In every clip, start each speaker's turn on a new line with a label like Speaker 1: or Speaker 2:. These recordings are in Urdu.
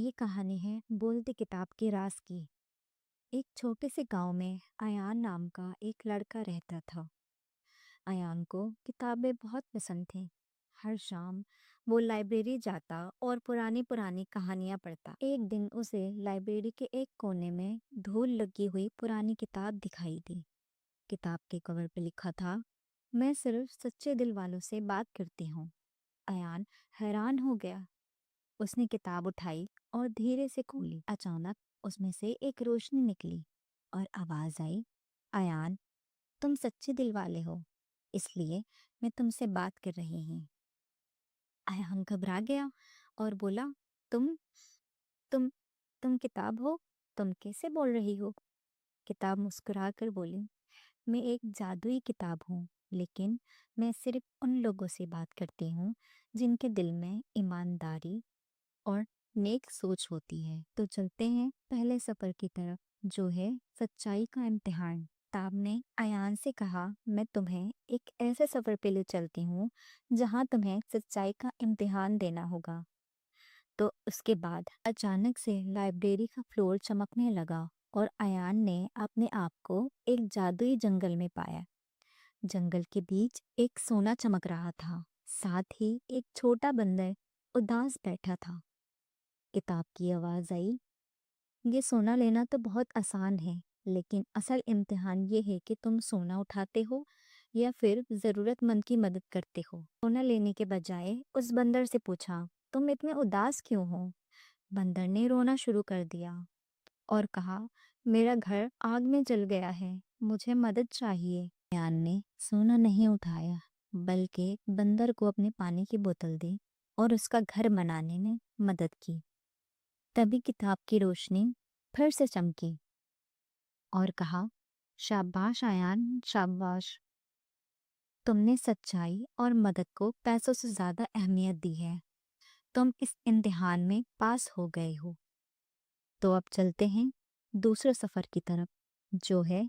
Speaker 1: یہ کہانی ہے بولتی کتاب کے راز کی۔ ایک چھوٹے سے گاؤں میں ایان نام کا ایک لڑکا رہتا تھا۔ ایان کو کتابیں بہت پسند تھیں۔ ہر شام وہ لائبریری جاتا اور پرانی کہانیاں پڑھتا۔ ایک دن اسے لائبریری کے ایک کونے میں دھول لگی ہوئی پرانی کتاب دکھائی دی۔ کتاب کے کور پہ لکھا تھا، میں صرف سچے دل والوں سے بات کرتی ہوں۔ ایان حیران ہو گیا۔ اس نے کتاب اٹھائی اور دھیرے سے کھولی۔ اچانک اس میں سے ایک روشنی نکلی اور آواز آئی، ایان، تم سچے دل والے ہو، اس لیے میں تم سے بات کر رہی ہوں۔ ایان گھبرا گیا اور بولا، تم تم تم کتاب ہو؟ تم کیسے بول رہی ہو؟ کتاب مسکرا کر بولی، میں ایک جادوئی کتاب ہوں، لیکن میں صرف ان لوگوں سے بات کرتی ہوں جن کے دل میں ایمانداری اور نیک سوچ ہوتی ہے۔ تو چلتے ہیں پہلے سفر کی طرف، جو ہے سچائی کا امتحان۔ کتاب نے ایان سے کہا، میں تمہیں ایک ایسے سفر پہ لے چلتی ہوں جہاں تمہیں سچائی کا امتحان دینا ہوگا۔ تو اس کے بعد اچانک سے لائبریری کا فلور چمکنے لگا اور ایان نے اپنے آپ کو ایک جادوئی جنگل میں پایا۔ جنگل کے بیچ ایک سونا چمک رہا تھا، ساتھ ہی ایک چھوٹا بندر اداس بیٹھا تھا۔ کتاب کی آواز آئی، یہ سونا لینا تو بہت آسان ہے، لیکن اصل امتحان یہ ہے کہ تم سونا اٹھاتے ہو یا پھر ضرورت مند کی مدد کرتے ہو۔ سونا لینے کے بجائے اس بندر سے پوچھا، تم اتنے اداس کیوں ہو؟ بندر نے رونا شروع کر دیا اور کہا، میرا گھر آگ میں جل گیا ہے، مجھے مدد چاہیے۔ ایان نے سونا نہیں اٹھایا، بلکہ بندر کو اپنے پانی کی بوتل دی اور اس کا گھر بنانے میں مدد کی۔ تبھی کتاب کی روشنی پھر سے چمکی اور کہا، شاباش ایان، شاباش، تم نے سچائی اور مدد کو پیسوں سے زیادہ اہمیت دی ہے۔ تم اس امتحان میں پاس ہو گئے ہو۔ تو اب چلتے ہیں دوسرے سفر کی طرف، جو ہے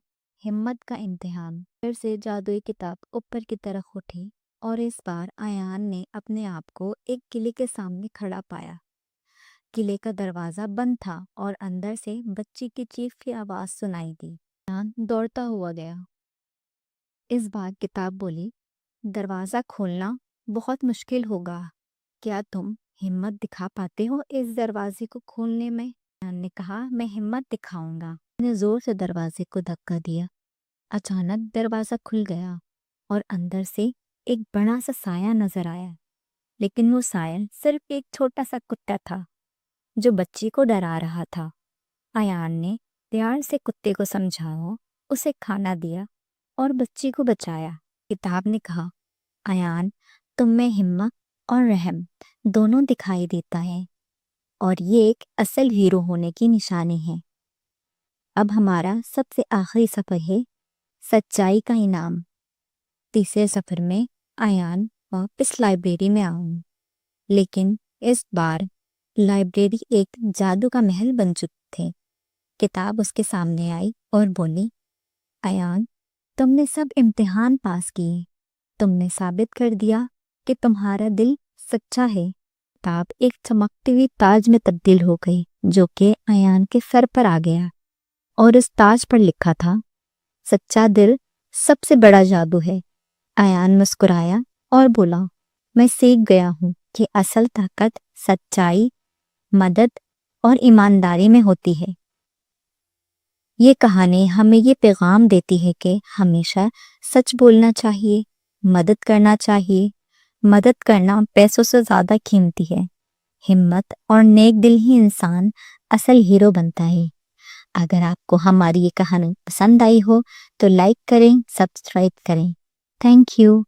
Speaker 1: ہمت کا امتحان۔ پھر سے جادوئی کتاب اوپر کی طرف اٹھی اور اس بار ایان نے اپنے آپ کو ایک قلعے کے سامنے کھڑا پایا۔ قلعے کا دروازہ بند تھا اور اندر سے بچی کی چیخ کی آواز سنائی دی۔ ایان دوڑتا ہوا گیا۔ اس بار کتاب بولی، دروازہ کھولنا بہت مشکل ہوگا، کیا تم ہمت دکھا پاتے ہو اس دروازے کو کھولنے میں؟ ایان نے کہا، میں ہمت دکھاؤں گا۔ اس نے زور سے دروازے کو دھکا دیا۔ اچانک دروازہ کھل گیا اور اندر سے ایک بڑا سا سایہ نظر آیا، لیکن وہ سایہ صرف ایک چھوٹا سا کتا تھا جو بچی کو ڈرا رہا تھا۔ ایان نے پیار سے کتے کو سمجھایا، اسے کھانا دیا اور بچی کو بچایا۔ کتاب نے کہا، ایان، تم میں ہمت اور رحم دونوں دکھائی دیتا ہے، اور یہ ایک اصل ہیرو ہونے کی نشانی ہے۔ اب ہمارا سب سے آخری سفر ہے سچائی کا انعام۔ تیسرے سفر میں ایان واپس لائبریری میں آؤں، لیکن اس بار لائبریری ایک جادو کا محل بن چکی تھی۔ کتاب اس کے سامنے آئی اور بولی، ایان، تم نے سب امتحان پاس کیے، تم نے ثابت کر دیا کہ تمہارا دل سچا ہے۔ کتاب ایک چمکتی ہوئی تاج میں تبدیل ہو گئی، جو کہ ایان کے سر پر آ گیا، اور اس تاج پر لکھا تھا، سچا دل سب سے بڑا جادو ہے۔ ایان مسکرایا اور بولا، میں سیکھ گیا ہوں کہ اصل طاقت سچائی، مدد اور ایمانداری میں ہوتی ہے۔ یہ کہانی ہمیں یہ پیغام دیتی ہے کہ ہمیشہ سچ بولنا چاہیے، مدد کرنا چاہیے۔ مدد کرنا پیسوں سے زیادہ قیمتی ہے۔ ہمت اور نیک دل ہی انسان اصل ہیرو بنتا ہے۔ اگر آپ کو ہماری یہ کہانی پسند آئی ہو تو لائک کریں، سبسکرائب کریں۔ Thank you.